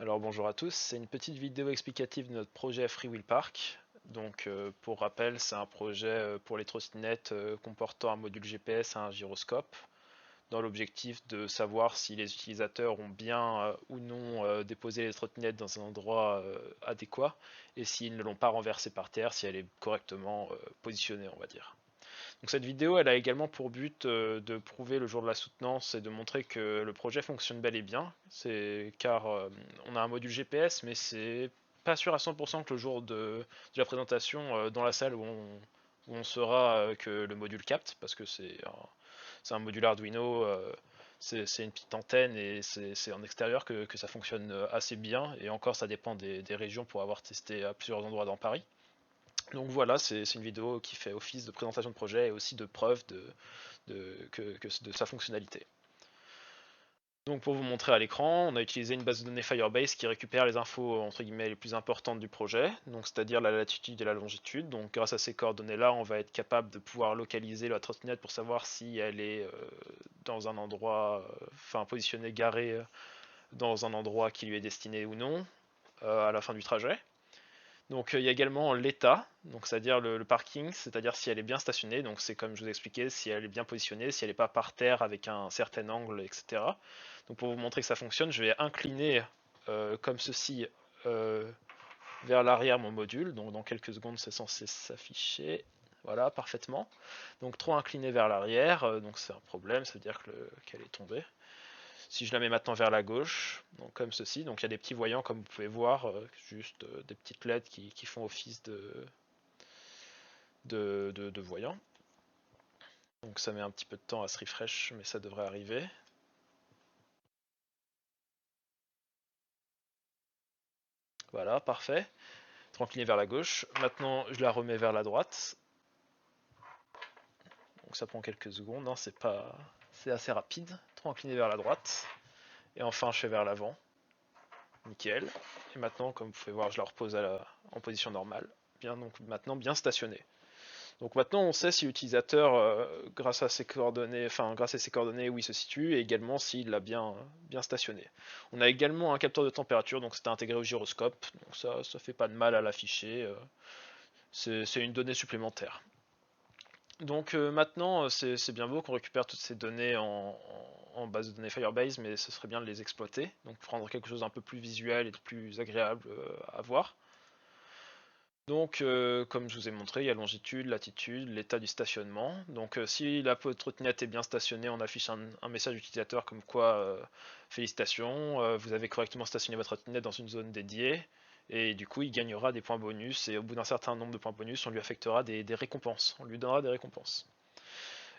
Alors bonjour à tous, c'est une petite vidéo explicative de notre projet Free Will Park. Donc pour rappel, c'est un projet pour les trottinettes comportant un module GPS et un gyroscope, dans l'objectif de savoir si les utilisateurs ont bien ou non déposé les trottinettes dans un endroit adéquat, et s'ils ne l'ont pas renversée par terre, si elle est correctement positionnée, on va dire. Donc cette vidéo, elle a également pour but de prouver le jour de la soutenance et de montrer que le projet fonctionne bel et bien. Car on a un module GPS, mais c'est pas sûr à 100% que le jour de la présentation dans la salle où on sera que le module capte, parce que c'est un module Arduino, c'est une petite antenne et c'est en extérieur que ça fonctionne assez bien. Et encore, ça dépend des régions pour avoir testé à plusieurs endroits dans Paris. Donc voilà, c'est une vidéo qui fait office de présentation de projet et aussi de preuve de sa fonctionnalité. Donc pour vous montrer à l'écran, on a utilisé une base de données Firebase qui récupère les infos entre guillemets les plus importantes du projet, donc c'est-à-dire la latitude et la longitude. Donc grâce à ces coordonnées-là, on va être capable de pouvoir localiser la trottinette pour savoir si elle est dans un endroit, enfin positionnée, garée dans un endroit qui lui est destiné ou non à la fin du trajet. Donc il y a également l'état, donc c'est-à-dire le parking, c'est-à-dire si elle est bien stationnée, donc c'est comme je vous ai expliqué, si elle est bien positionnée, si elle n'est pas par terre avec un certain angle, etc. Donc pour vous montrer que ça fonctionne, je vais incliner comme ceci vers l'arrière mon module, donc dans quelques secondes c'est censé s'afficher, voilà parfaitement. Donc trop incliné vers l'arrière, donc c'est un problème, ça veut dire qu'elle est tombée. Si je la mets maintenant vers la gauche, donc comme ceci, donc il y a des petits voyants comme vous pouvez voir, juste des petites LED qui font office de voyants. Donc ça met un petit peu de temps à se refresh, mais ça devrait arriver. Voilà, parfait. Trop incliné vers la gauche. Maintenant, je la remets vers la droite. Donc ça prend quelques secondes, hein, c'est assez rapide. Trop incliné vers la droite. Et enfin, je fais vers l'avant. Nickel. Et maintenant, comme vous pouvez voir, je la repose en position normale. Bien, donc maintenant bien stationné. Donc maintenant on sait si l'utilisateur, grâce à ses coordonnées, où il se situe, et également s'il l'a bien stationné. On a également un capteur de température, donc c'est intégré au gyroscope, donc ça fait pas de mal à l'afficher, c'est une donnée supplémentaire. Donc maintenant c'est bien beau qu'on récupère toutes ces données en base de données Firebase, mais ce serait bien de les exploiter, donc prendre quelque chose d'un peu plus visuel et de plus agréable à voir. Donc, comme je vous ai montré, il y a longitude, latitude, l'état du stationnement. Donc, si la trottinette est bien stationnée, on affiche un message utilisateur comme quoi félicitations, vous avez correctement stationné votre trottinette dans une zone dédiée. Et du coup, il gagnera des points bonus. Et au bout d'un certain nombre de points bonus, on lui affectera des récompenses. On lui donnera des récompenses.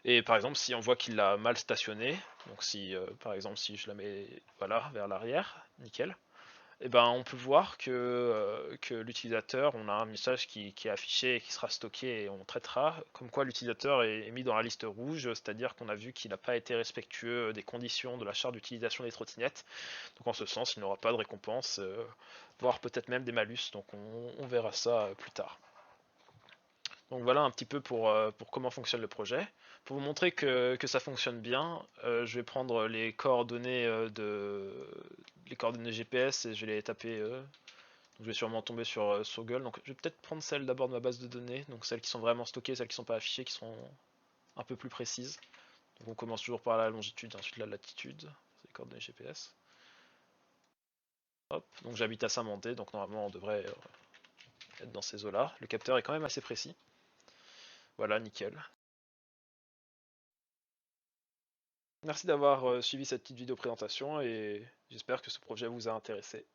Et par exemple, si on voit qu'il l'a mal stationné, donc si par exemple si je la mets voilà vers l'arrière, nickel. Et ben, on peut voir que l'utilisateur, on a un message qui est affiché et qui sera stocké et on traitera, comme quoi l'utilisateur est mis dans la liste rouge, c'est-à-dire qu'on a vu qu'il n'a pas été respectueux des conditions de la charte d'utilisation des trottinettes. Donc en ce sens, il n'aura pas de récompense, voire peut-être même des malus, donc on verra ça plus tard. Donc voilà un petit peu pour comment fonctionne le projet. Pour vous montrer que ça fonctionne bien, je vais prendre les coordonnées les coordonnées GPS et je vais les taper. Je vais sûrement tomber sur Google. Donc je vais peut-être prendre celles d'abord de ma base de données, donc celles qui sont vraiment stockées, celles qui ne sont pas affichées, qui sont un peu plus précises. Donc on commence toujours par la longitude, ensuite la latitude, c'est les coordonnées GPS. Hop, donc j'habite à Saint-Mandé, donc normalement on devrait être dans ces eaux-là. Le capteur est quand même assez précis. Voilà, nickel. Merci d'avoir suivi cette petite vidéo présentation et j'espère que ce projet vous a intéressé.